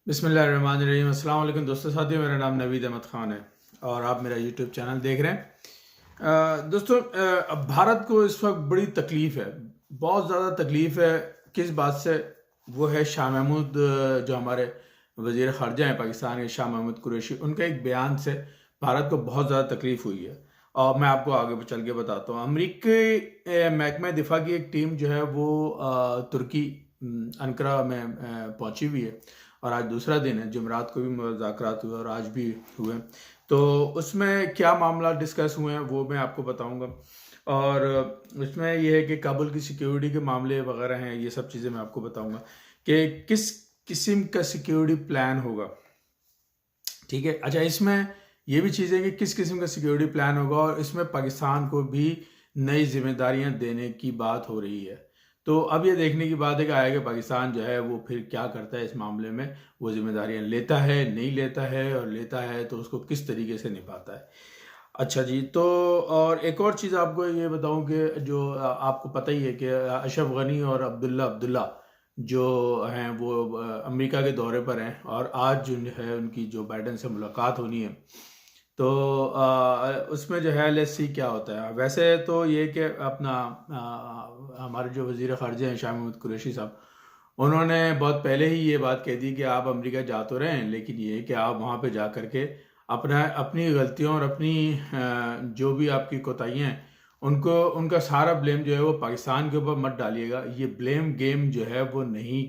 बिस्मिल्लाहिर्रहमानिर्रहीम। अस्सलाम वालेकुम दोस्तों साथियों, मेरा नाम नवीद अहमद ख़ान है और आप मेरा यूट्यूब चैनल देख रहे हैं। दोस्तों, अब भारत को इस वक्त बड़ी तकलीफ़ है, बहुत ज़्यादा तकलीफ़ है। किस बात से? वो है शाह महमूद, जो हमारे वज़ीर ख़ारजा हैं पाकिस्तान के, शाह महमूद कुरैशी। उनका एक बयान से भारत को बहुत ज़्यादा तकलीफ़ हुई है और मैं आपको आगे चल के बताता हूँ। अमरीकी महकमा दिफा की एक टीम जो है वो तुर्की अंकरा में पहुंची हुई है और आज दूसरा दिन है। जुमेरात को भी मुज़ाकरात हुए और आज भी हुए। तो उसमें क्या मामला डिस्कस हुए हैं वो मैं आपको बताऊंगा और उसमें यह है कि काबुल की सिक्योरिटी के मामले वगैरह हैं, ये सब चीज़ें मैं आपको बताऊंगा कि किस किस्म का सिक्योरिटी प्लान होगा। ठीक है, अच्छा, इसमें यह भी चीज़ है कि किस किस्म का सिक्योरिटी प्लान होगा और इसमें पाकिस्तान को भी नई जिम्मेदारियां देने की बात हो रही है। तो अब ये देखने की बात है कि आगे पाकिस्तान जो है वो फिर क्या करता है इस मामले में। वो जिम्मेदारियां लेता है, नहीं लेता है, और लेता है तो उसको किस तरीके से निभाता है। अच्छा जी, तो और एक और चीज़ आपको ये बताऊं कि जो आपको पता ही है कि अशरफ गनी और अब्दुल्ला अब्दुल्ला जो हैं वो अमेरिका के दौरे पर हैं और आज जो है उनकी जो बाइडन से मुलाकात होनी है। तो उसमें जो है लेट्स सी क्या होता है। वैसे तो ये कि अपना हमारे जो वज़ीर ख़ारजा हैं शाह महमूद कुरैशी साहब, उन्होंने बहुत पहले ही ये बात कह दी कि आप अमेरिका जा तो रहे हैं, लेकिन ये कि आप वहाँ पे जा कर के अपनी गलतियों और अपनी जो भी आपकी कोताहियाँ हैं उनको उनका सारा ब्लेम जो है वो पाकिस्तान के ऊपर मत डालिएगा। ये ब्लेम गेम जो है वो नहीं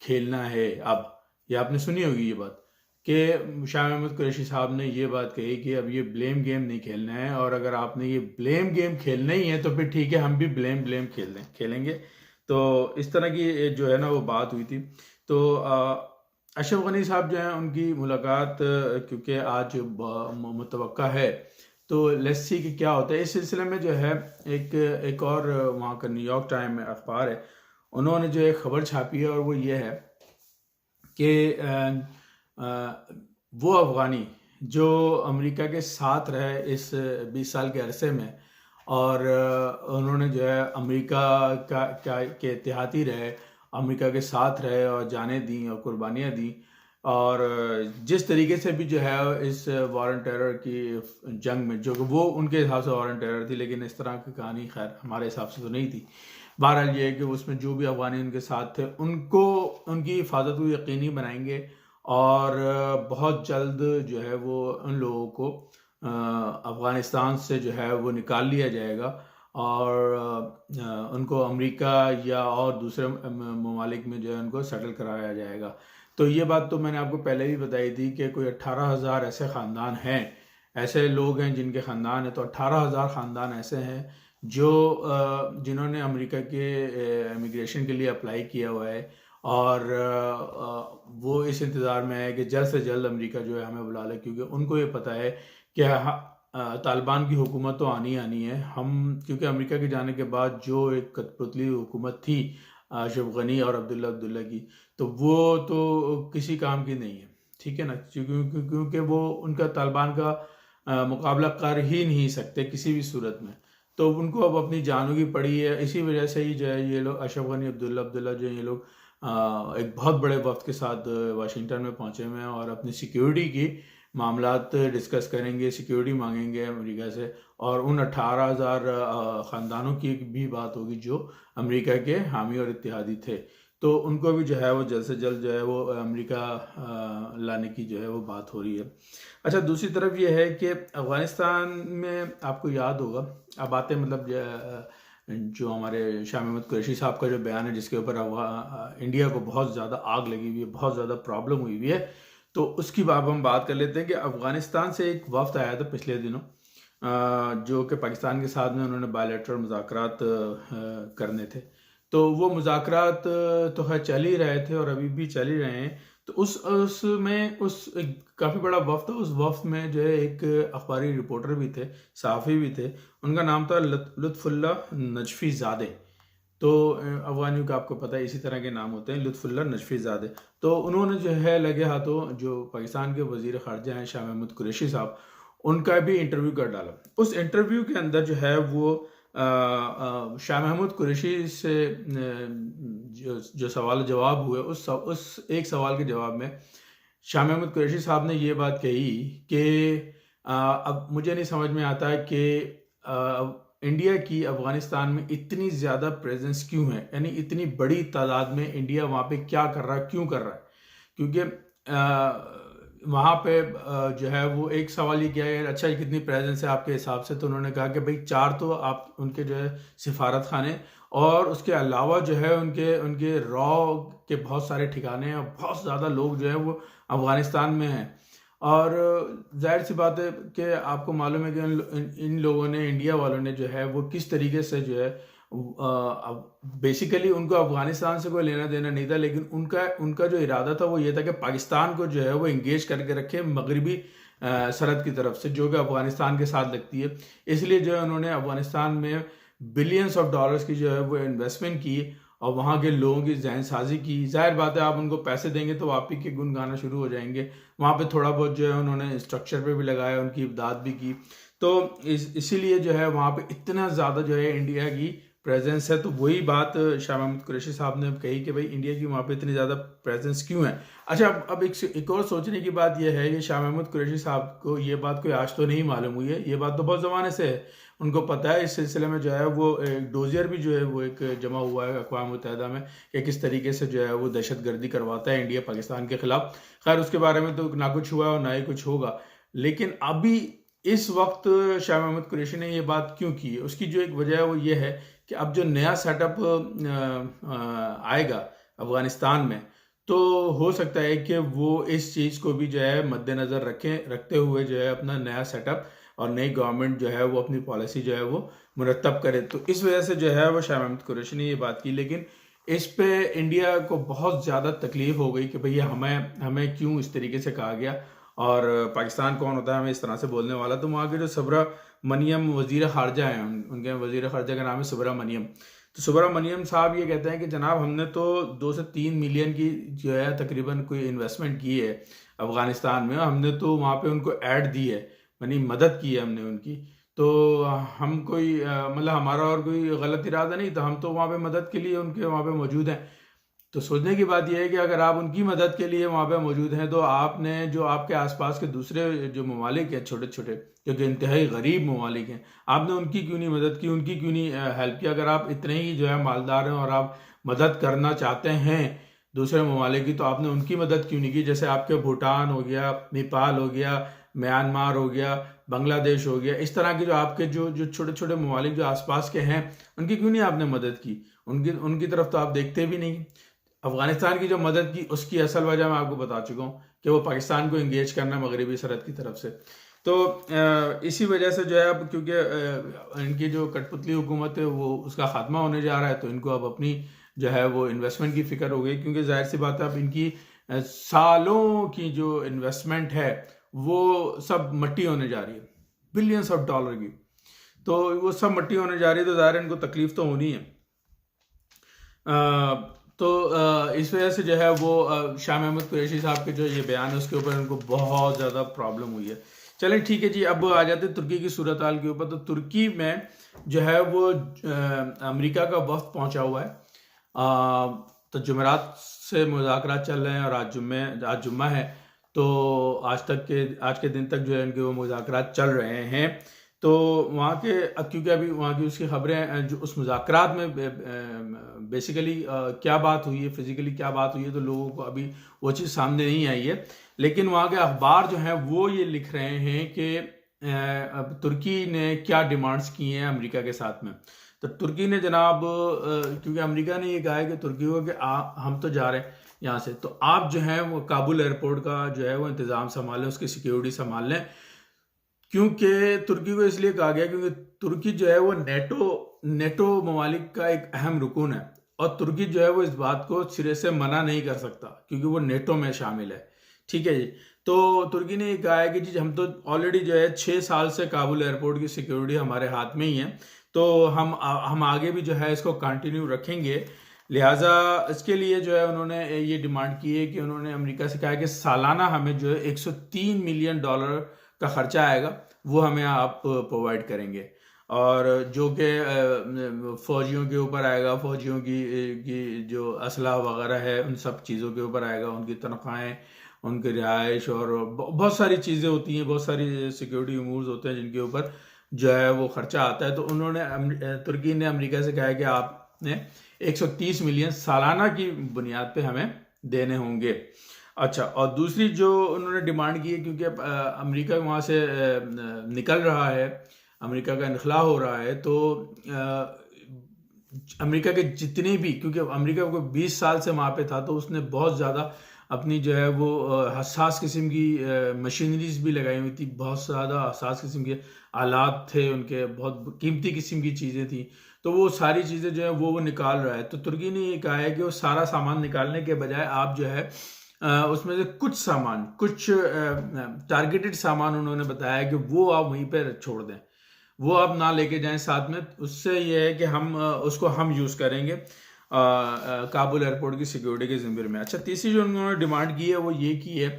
खेलना है। अब ये आपने सुनी होगी ये बात कि शाह महमूद कुरैशी साहब ने ये बात कही कि अब ये ब्लेम गेम नहीं खेलना है, और अगर आपने ये ब्लेम गेम खेलना ही है तो फिर ठीक है, हम भी ब्लेम ब्लेम खेलेंगे। तो इस तरह की जो है ना वो बात हुई थी। तो अशरफ गनी साहब जो हैं उनकी मुलाकात क्योंकि आज मुतवक्का है, तो लेट्स सी कि क्या होता है इस सिलसिले में। जो है एक एक और वहाँ का न्यूयॉर्क टाइम में अखबार है, उन्होंने जो एक खबर छापी है और वो ये है कि वो अफ़गानी जो अमेरिका के साथ रहे इस 20 साल के अरसे में, और उन्होंने जो है अमेरिका के इत्तेहादी रहे, अमेरिका के साथ रहे और जानें दी और कुर्बानियाँ दी, और जिस तरीके से भी जो है इस वॉर एंड टेरर की जंग में, जो कि वो उनके हिसाब से वॉर एंड टेरर थी, लेकिन इस तरह की कहानी खैर हमारे हिसाब से तो नहीं थी। बहरहाल ये है कि उसमें जो भी अफगानी उनके साथ थे उनको उनकी हिफाजत को यकीनी बनाएंगे और बहुत जल्द जो है वो उन लोगों को अफ़गानिस्तान से जो है वो निकाल लिया जाएगा और उनको अमेरिका या और दूसरे ममालिक में जो है उनको सेटल कराया जाएगा। तो ये बात तो मैंने आपको पहले भी बताई थी कि कोई 18,000 ऐसे ख़ानदान हैं, ऐसे लोग हैं जिनके ख़ानदान है। तो 18,000 ख़ानदान ऐसे हैं जो जिन्होंने अमेरिका के इमिग्रेशन के लिए अप्लाई किया हुआ है और वो इस इंतज़ार में है कि जल्द से जल्द अमेरिका जो है हमें बुला ले, क्योंकि उनको ये पता है कि तालिबान की हुकूमत तो आनी आनी है। हम क्योंकि अमेरिका के जाने के बाद जो एक कठपुतली हुकूमत थी अशरफ गनी और अब्दुल्ला अब्दुल्ला की, तो वो तो किसी काम की नहीं है। ठीक है ना, क्योंकि वो उनका तालिबान का मुकाबला कर ही नहीं सकते किसी भी सूरत में। तो उनको अब अपनी जानों की पड़ी है। इसी वजह से ही जो है ये लोग अशरफ गनी अब्दुल्ला अब्दुल्ला जो है ये लोग एक बहुत बड़े वक्त के साथ वाशिंगटन में पहुंचे हुए हैं और अपनी सिक्योरिटी की मामलात डिस्कस करेंगे, सिक्योरिटी मांगेंगे अमेरिका से, और उन 18,000 ख़ानदानों की भी बात होगी जो अमेरिका के हामी और इत्तेहादी थे। तो उनको भी जो है वो जल्द से जल्द जो है वो अमेरिका लाने की जो है वो बात हो रही है। अच्छा, दूसरी तरफ ये है कि अफ़गानिस्तान में आपको याद होगा, अब आते मतलब जो हमारे शाह महमूद कुरैशी साहब का जो बयान है जिसके ऊपर इंडिया को बहुत ज़्यादा आग लगी हुई है, बहुत ज़्यादा प्रॉब्लम हुई हुई है, तो उसकी अब हम बात कर लेते हैं कि अफ़गानिस्तान से एक वफ़द आया था पिछले दिनों जो कि पाकिस्तान के साथ में उन्होंने बायलैटरल मुज़ाकरात करने थे। तो वो मुज़ाकरात तो खैर चल ही रहे थे और अभी भी चल ही रहे हैं। तो उसमें एक काफ़ी बड़ा वफ़द था। उस वफ़द में जो है एक अखबारी रिपोर्टर भी थे, सहाफ़ी भी थे। उनका नाम था लुत्फ़ुल्ला नजफ़ी ज़ादे। तो अफ़गानियों का आपको पता है इसी तरह के नाम होते हैं, लुत्फ़ुल्ला नजफ़ी ज़ादे। तो उन्होंने जो है लगे हाथों जो पाकिस्तान के वज़ीर ख़ारजा हैं शाह महमूद कुरैशी साहब, उनका भी इंटरव्यू कर डाला। उस इंटरव्यू के अंदर जो है वो शाह महमूद कुरैशी से जो सवाल जवाब हुए, उस एक सवाल के जवाब में शाह महमूद कुरैशी साहब ने ये बात कही कि अब मुझे नहीं समझ में आता कि इंडिया की अफ़गानिस्तान में इतनी ज़्यादा प्रेजेंस क्यों है, यानी इतनी बड़ी तादाद में इंडिया वहाँ पे क्या कर रहा है, क्यों कर रहा है। क्योंकि वहाँ पे जो है वो एक सवाल ये किया है, अच्छा ये कितनी प्रेजेंस है आपके हिसाब से, तो उन्होंने कहा कि भाई 4 तो आप उनके जो है सिफारत खाने, और उसके अलावा जो है उनके उनके रॉ के बहुत सारे ठिकाने हैं, और बहुत ज़्यादा लोग जो है वो अफ़गानिस्तान में हैं। और जाहिर सी बात है कि आपको मालूम है कि इन लोगों ने, इंडिया वालों ने जो है वो किस तरीके से जो है बेसिकली उनको अफगानिस्तान से कोई लेना देना नहीं था, लेकिन उनका उनका जो इरादा था वो ये था कि पाकिस्तान को जो है वो इंगेज करके रखे मगरबी सरहद की तरफ से, जो कि अफगानिस्तान के साथ लगती है। इसलिए जो है उन्होंने अफगानिस्तान में बिलियंस ऑफ डॉलर्स की जो है वो इन्वेस्टमेंट की और वहाँ के लोगों की जहन साजी की। जाहिर बात है आप उनको पैसे देंगे तो आप ही के गुन गाना शुरू हो जाएंगे। वहाँ पे थोड़ा बहुत जो है उन्होंने स्ट्रक्चर पे भी लगाया, उनकी इमदाद भी की। तो इसीलिए जो है वहाँ पे इतना ज़्यादा जो है इंडिया की प्रेजेंस है। तो वही बात शाह महमूद कुरैशी साहब ने कही कि भाई इंडिया की वहाँ पे इतनी ज़्यादा प्रेजेंस क्यों है। अच्छा, अब एक और सोचने की बात यह है कि शाह महमूद कुरैशी साहब को ये बात कोई आज तो नहीं मालूम हुई है, ये बात तो बहुत ज़माने से है, उनको पता है। इस सिलसिले में जो है वो एक डोजियर भी जो है वो एक जमा हुआ है अक़वाम मुत्तहिदा में कि किस तरीके से जो है वो दहशतगर्दी करवाता है इंडिया पाकिस्तान के ख़िलाफ़। खैर उसके बारे में तो ना कुछ हुआ और ना ही कुछ होगा। लेकिन अभी इस वक्त शाह महमूद कुरैशी ने ये बात क्यों की, उसकी जो एक वजह है वो ये है कि अब जो नया सेटअप आएगा अफ़गानिस्तान में, तो हो सकता है कि वो इस चीज़ को भी जो है मद्देनज़र रखते हुए जो है अपना नया सेटअप और नई गवर्नमेंट जो है वो अपनी पॉलिसी जो है वो मुरतब करे। तो इस वजह से जो है वो शाह महमूद कुरैशी ने ये बात की। लेकिन इस पे इंडिया को बहुत ज़्यादा तकलीफ हो गई कि भैया हमें क्यों इस तरीके से कहा गया, और पाकिस्तान कौन होता है हमें इस तरह से बोलने वाला। तो वहाँ के जो सुब्रमनियम वज़ीर ख़ारजा हैं, उनके वज़ीर ख़ारजा का नाम है सुब्रमनियम। तो सुब्रमनियम साहब ये कहते हैं कि जनाब हमने तो 2 से 3 मिलियन की जो है तकरीबन कोई इन्वेस्टमेंट की है अफ़गानिस्तान में, हमने तो वहाँ पे उनको ऐड दी है, यानी मदद की है हमने उनकी। तो हम कोई मतलब हमारा और कोई गलत इरादा नहीं था, हम तो वहाँ पे मदद के लिए उनके वहाँ पे मौजूद हैं। तो सोचने की बात यह है कि अगर आप उनकी मदद के लिए वहाँ पे मौजूद हैं, तो आपने जो आपके आसपास के दूसरे जो ममालिक हैं छोटे छोटे, जो कि इंतहाई गरीब ममालिक हैं, आपने उनकी क्यों नहीं मदद की, उनकी क्यों नहीं हेल्प की। अगर आप इतने ही जो है मालदार हैं और आप मदद करना चाहते हैं दूसरे ममालिक की, तो आपने उनकी मदद क्यों नहीं की। जैसे आपके भूटान हो गया, नेपाल हो गया, म्यांमार हो गया, बांग्लादेश हो गया, इस तरह के जो आपके जो जो छोटे छोटे ममालिक जो आसपास के हैं, उनकी क्यों नहीं आपने मदद की। उनकी तरफ तो आप देखते भी नहीं। अफगानिस्तान की जो मदद की उसकी असल वजह मैं आपको बता चुका हूँ कि वो पाकिस्तान को इंगेज करना मगरबी सरहद की तरफ से। तो इसी वजह से जो है अब क्योंकि इनकी जो कठपुतली हुकूमत है वो उसका खात्मा होने जा रहा है, तो इनको अब अपनी जो है वो इन्वेस्टमेंट की फिक्र हो गई। क्योंकि जाहिर सी बात है अब इनकी सालों की जो इन्वेस्टमेंट है वो सब मट्टी होने जा रही है, बिलियंस ऑफ डॉलर की। तो वो सब मट्टी होने जा रही है, तो ज़ाहिर इनको तकलीफ तो होनी है। तो इस वजह से जो है वो शाह महमूद कुरैशी साहब के जो ये बयान है उसके ऊपर उनको बहुत ज़्यादा प्रॉब्लम हुई है। चलें ठीक है जी, अब आ जाते हैं तुर्की की सूरत हाल के ऊपर। तो तुर्की में जो है वो अमेरिका का वफ्द पहुंचा हुआ है। तो जुमेरात से मुज़ाकरात चल रहे हैं और आज जुम्मा है, तो आज के दिन तक जो है इनके वो मुज़ाकरात चल रहे हैं। तो वहाँ के क्योंकि अभी वहाँ की उसकी खबरें जो उस मुज़ाकरात में बेसिकली क्या बात हुई है, फिजिकली क्या बात हुई है, तो लोगों को अभी वो चीज़ सामने नहीं आई है। लेकिन वहाँ के अखबार जो हैं वो ये लिख रहे हैं कि अब तुर्की ने क्या डिमांड्स की हैं अमेरिका के साथ में। तो तुर्की ने जनाब क्योंकि अमेरिका ने ये कहा है कि तुर्की को कि हम तो जा रहे हैं यहाँ से, तो आप जो है वो काबुल एयरपोर्ट का जो है वो इंतज़ाम संभालें, उसकी सिक्योरिटी संभाल लें। क्योंकि तुर्की को इसलिए कहा गया क्योंकि तुर्की जो है वो नेटो ममालिक का एक अहम रुकन है, और तुर्की जो है वो इस बात को सिरे से मना नहीं कर सकता क्योंकि वो नेटो में शामिल है। ठीक है जी। तो तुर्की ने ये कहा है कि जी हम तो ऑलरेडी जो है 6 साल से काबुल एयरपोर्ट की सिक्योरिटी हमारे हाथ में ही है, तो हम आगे भी जो है इसको कंटिन्यू रखेंगे। लिहाजा इसके लिए जो है उन्होंने ये डिमांड की है कि उन्होंने अमेरिका से कहा है कि सालाना हमें जो है 103 मिलियन डॉलर का खर्चा आएगा वो हमें आप प्रोवाइड करेंगे। और जो कि फ़ौजियों के ऊपर आएगा, फ़ौजियों की जो असलहा वगैरह है उन सब चीज़ों के ऊपर आएगा, उनकी तनख्वाहें, उनकी रिहाइश और बहुत सारी चीज़ें होती हैं, बहुत सारी सिक्योरिटी अमूर्स होते हैं जिनके ऊपर जो है वो खर्चा आता है। तो उन्होंने तुर्की ने अमेरिका से कहा है कि आपने 130 मिलियन सालाना की बुनियाद पे हमें देने होंगे। अच्छा, और दूसरी जो उन्होंने डिमांड की है, क्योंकि अब अमेरिका वहाँ से निकल रहा है, अमेरिका का इनखला हो रहा है, तो अमेरिका के जितने भी, क्योंकि अमेरिका को 20 साल से वहाँ पे था, तो उसने बहुत ज़्यादा अपनी जो है वो हसास किस्म की मशीनरीज भी लगाई हुई थी, बहुत ज़्यादा हसास किस्म के आलात थे उनके, बहुत कीमती किस्म की चीज़ें थी, तो वो सारी चीज़ें जो है वो निकाल रहा है। तो तुर्की ने ये कहा है कि वो सारा सामान निकालने के बजाय आप जो है उसमें से कुछ सामान, कुछ टारगेटेड सामान उन्होंने बताया कि वो आप वहीं पर छोड़ दें, वो आप ना लेके जाएं साथ में। उससे ये है कि हम उसको हम यूज़ करेंगे काबुल एयरपोर्ट की सिक्योरिटी के ज़िम्मे में। अच्छा, तीसरी जो उन्होंने डिमांड की है वो ये की है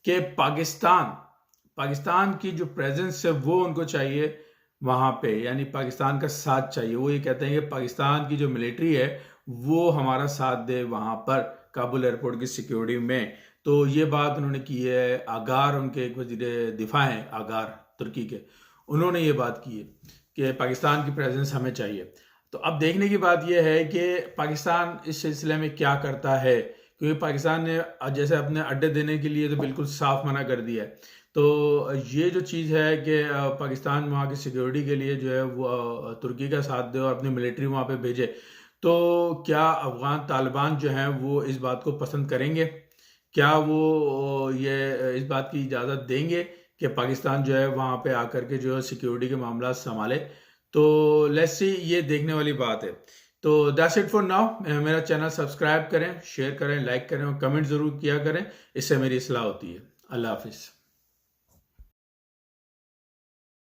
कि पाकिस्तान की जो प्रेजेंस है वो उनको चाहिए वहाँ पे, यानी पाकिस्तान का साथ चाहिए। वो ये कहते हैं कि पाकिस्तान की जो मिलिट्री है वो हमारा साथ दे वहाँ पर काबुल एयरपोर्ट की सिक्योरिटी में। तो ये बात उन्होंने की है। आगार उनके एक वज़ीर दिफा हैं, आगार तुर्की के, उन्होंने ये बात की है कि पाकिस्तान की प्रेजेंस हमें चाहिए। तो अब देखने की बात यह है कि पाकिस्तान इस सिलसिले में क्या करता है, क्योंकि पाकिस्तान ने जैसे अपने अड्डे देने के लिए तो बिल्कुल साफ मना कर दिया है। तो ये जो चीज़ है कि पाकिस्तान वहाँ की सिक्योरिटी के लिए जो है वो तुर्की का साथ दे और अपनी मिलिट्री वहाँ पे भेजे, तो क्या अफगान तालिबान जो हैं वो इस बात को पसंद करेंगे? क्या वो ये इस बात की इजाज़त देंगे कि पाकिस्तान जो है वहाँ पे आकर के जो है सिक्योरिटी के मामला संभाले? तो लेट्स सी, ये देखने वाली बात है। तो दैट्स इट फॉर नाउ। मेरा चैनल सब्सक्राइब करें, शेयर करें, लाइक करें और कमेंट ज़रूर किया करें, इससे मेरी इस्लाह होती है। अल्लाह हाफिज़।